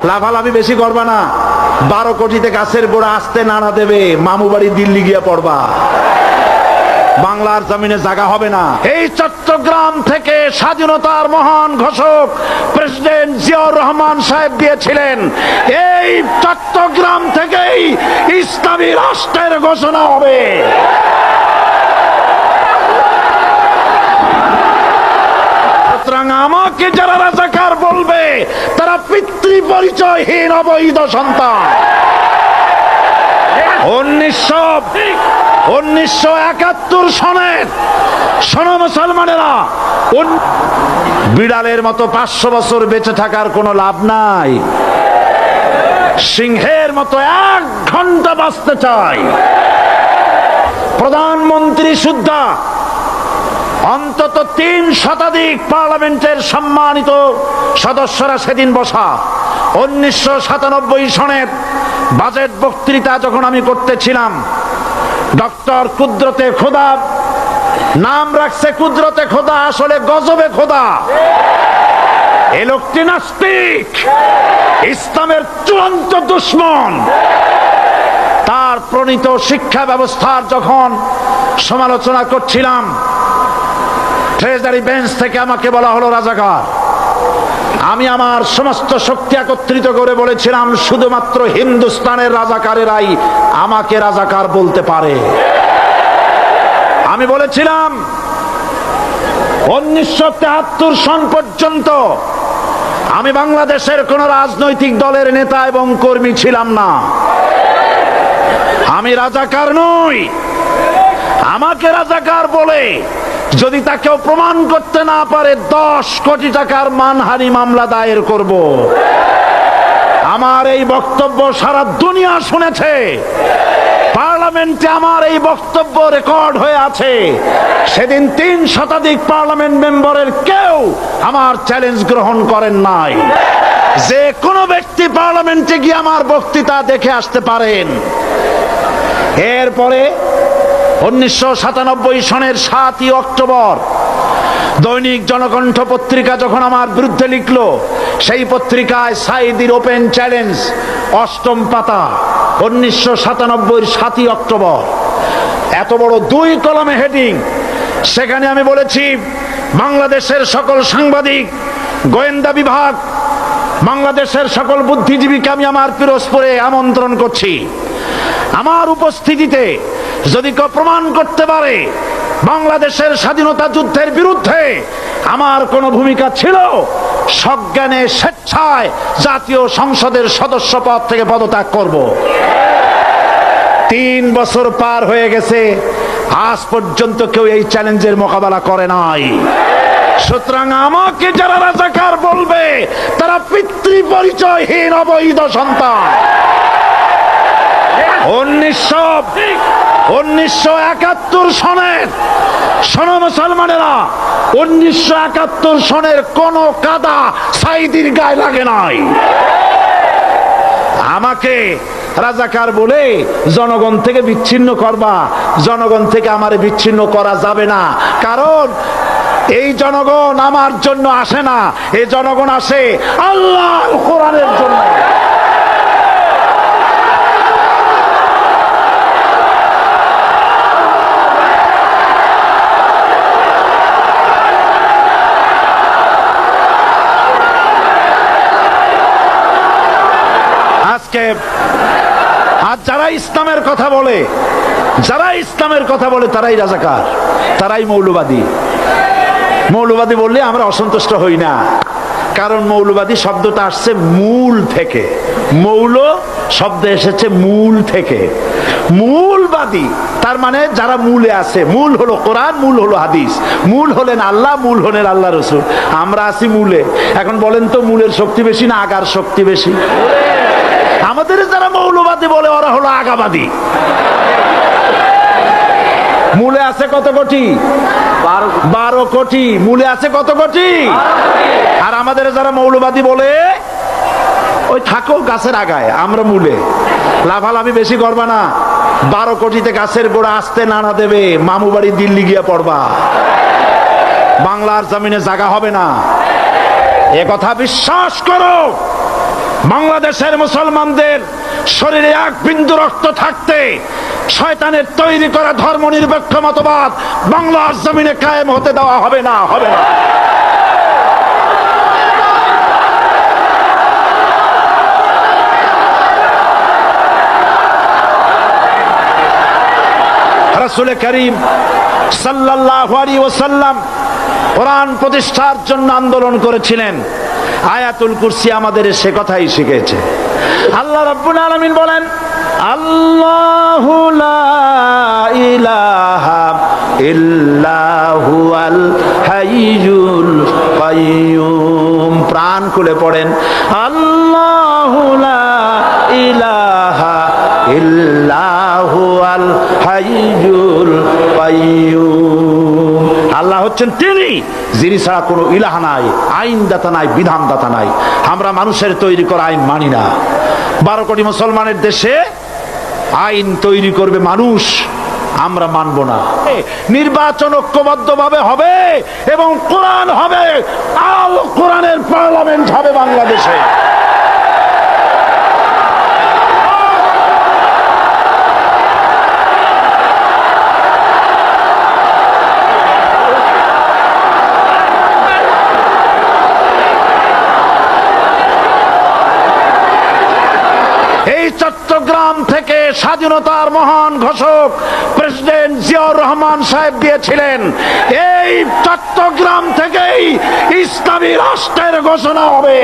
লাফালাফি বেশি করবা না, 12 কোটিতে গাছের গোড়া আসতে নাড়া দেবে, মামু বাড়ি দিল্লি গিয়ে পড়বা, বাংলার জমিনে জায়গা হবে না। এই চট্টগ্রাম থেকে স্বাধীনতার মহান ঘোষক প্রেসিডেন্ট জিয়াউর রহমান সাহেব দিয়েছিলেন, এই চট্টগ্রাম থেকেই ইসলামী রাষ্ট্রের ঘোষণা হবে। আমাকে যারা রাজাকার বলবে তারা পিতৃ পরিচয়হীন অবৈধ সন্তান। 1971 সনের শোনো মুসলমানেরা, বিড়ালের মতো 500 বছর বেঁচে থাকার কোনো লাভ নাই, সিংহের মতো 1 ঘন্টা বাঁচতে চাই। প্রধানমন্ত্রী সুদ্ধা অন্তত 3 শতাধিক পার্লামেন্টের সম্মানিত সদস্যরা সেদিন বসা। 1997 সনের বাজেট বক্তৃতা যখন আমি করতেছিলাম, ডক্টর কুদরতে খোদা, নাম রাখছে কুদরতে খোদা, আসলে গজবে খোদা। এ লোকটি নাস্তিক, ইসলামের চূড়ান্ত দুশমন। তার প্রণীত শিক্ষা ব্যবস্থার যখন সমালোচনা করছিলাম, ট্রেজারি বেঞ্চ থেকে আমাকে বলা হলো রাজাকার। আমি আমার সমস্ত শক্তি একত্রিত করে বলেছিলাম, শুধুমাত্র হিন্দুস্তানের রাজাকারেরাই আমাকে রাজাকার বলতে পারে। আমি বলেছিলাম 1973 সন পর্যন্ত আমি বাংলাদেশের কোন রাজনৈতিক দলের নেতা এবং কর্মী ছিলাম না। আমি রাজাকার নই। আমাকে রাজাকার বলে যদি তাকেও প্রমাণ করতে না পারে, 10 কোটি টাকার মানহানি মামলা দায়ের করব। আমার এই বক্তব্য সারা দুনিয়া শুনেছে, পার্লামেন্টে আমার এই বক্তব্য রেকর্ড হয়ে আছে। সেদিন 3 শতাধিক পার্লামেন্ট মেম্বারের কেউ আমার চ্যালেঞ্জ গ্রহণ করেন নাই। যে কোনো ব্যক্তি পার্লামেন্টে গিয়ে আমার বক্তৃতা দেখে আসতে পারেন। এরপরে 1997 সনের 7 অক্টোবর দৈনিক জনকণ্ঠ পত্রিকা যখন আমার বিরুদ্ধে লিখলো, সেই পত্রিকায় সাইদির ওপেন চ্যালেঞ্জ 8ম পাতা, 1997 7 অক্টোবর, এত বড় 2 কলমে হেডিং। সেখানে আমি বলেছি, বাংলাদেশের সকল সাংবাদিক, গোয়েন্দা বিভাগ, বাংলাদেশের সকল বুদ্ধিজীবীকে আমি আমার পিরোজপুরে আমন্ত্রণ করছি। আমার উপস্থিতিতে যদি কেউ প্রমাণ করতে পারে বাংলাদেশের স্বাধীনতা যুদ্ধের বিরুদ্ধে আমার কোনো ভূমিকা ছিল, সজ্ঞানে স্বেচ্ছায় জাতীয় সংসদের সদস্য পদ থেকে পদত্যাগ করব। 3 বছর পার হয়ে গেছে, আজ পর্যন্ত কেউ এই চ্যালেঞ্জের মোকাবেলা করে নাই। সুতরাং আমাকে যারা রাজাকার বলবে তারা পিতৃ পরিচয়হীন অবৈধ সন্তান। 1971 সনের শোনো মুসলমানেরা, 1971 সনের কোন কাদা সাইদির গায়ে লাগে নাই। আমাকে রাজাকার বলে জনগণ থেকে বিচ্ছিন্ন করবা, জনগণ থেকে আমারে বিচ্ছিন্ন করা যাবে না। কারণ এই জনগণ আমার জন্য আসে না, এই জনগণ আসে আল্লাহ কোরআনের জন্য। আর যারা ইসলামের কথা বলে, তারাই রাজাকার, তারাই মৌলবাদী। মৌলবাদী বললে আমরা অসন্তুষ্ট হই না, কারণ মৌলবাদী শব্দটা আসছে মূল থেকে। মৌল শব্দ এসেছে মূল থেকে। মূলবাদী তার মানে যারা মূলে আছে। মূল হলো কোরআন, মূল হলো হাদিস, মূল হলেন আল্লাহ, মূল হলেন আল্লাহ রসুল। আমরা আছি মূলে। এখন বলেন তো, মূলের শক্তি বেশি না আগার শক্তি বেশি? আমাদের যারা মৌলবাদী বলে ওরা হলো আগাবাদী। মূলে আছে কত কোটি? 12 কোটি। মূলে আছে কত কোটি? আর আমাদের যারা মৌলবাদী বলে, ওই থাকো গাছের আগায়, আমরা মূলে। লাফালাফি বেশি করবা না, 12 কোটিতে গাছের গোড়া আসতে নাড়া দেবে, মামু বাড়ি দিল্লি গিয়ে পড়বা, বাংলার জমিনে জায়গা হবে না। এ কথা বিশ্বাস করো। বাংলাদেশের মুসলমানদের শরীরে এক বিন্দু রক্ত থাকতে শয়তানের তৈরি করা ধর্মনিরপেক্ষ মতবাদ বাংলার জমিনে কায়েম হতে দেওয়া হবে না, হবে না। রাসূল করিম সাল্লাল্লাহু আলাইহি ওয়াসাল্লাম কোরআন প্রতিষ্ঠার জন্য আন্দোলন করেছিলেন। আয়াতুল কুরসি আমাদের সে কথাই শিখেছে। আল্লাহ রাব্বুল আলামিন বলেন, আল্লাহু লা ইলাহা ইল্লা হুয়াল হাইয়ুল কাইয়্যুম। প্রাণ খুলে পড়েন, আল্লাহু লা ইলাহা ইল্লা হুয়াল হাইয়ুল কাইয়্যুম। আল্লাহ হচ্ছেন তিনি, যিনি ছাড়া কোনো ইলাহা নাই, আইনদাতা নাই, বিধানদাতা নাই। আমরা মানুষের তৈরি করা আইন মানি না। 12 কোটি মুসলমানের দেশে আইন তৈরি করবে মানুষ, আমরা মানব না। নির্বাচন ঐক্যবদ্ধভাবে হবে এবং কোরআন হবে, আল কোরআনের পার্লামেন্ট হবে বাংলাদেশে। এই চট্টগ্রাম থেকে স্বাধীনতার মহান ঘোষক প্রেসিডেন্ট জিয়াউর রহমান সাহেব দিয়েছিলেন। এই চট্টগ্রাম থেকেই ইসলামী রাষ্ট্রের ঘোষণা হবে।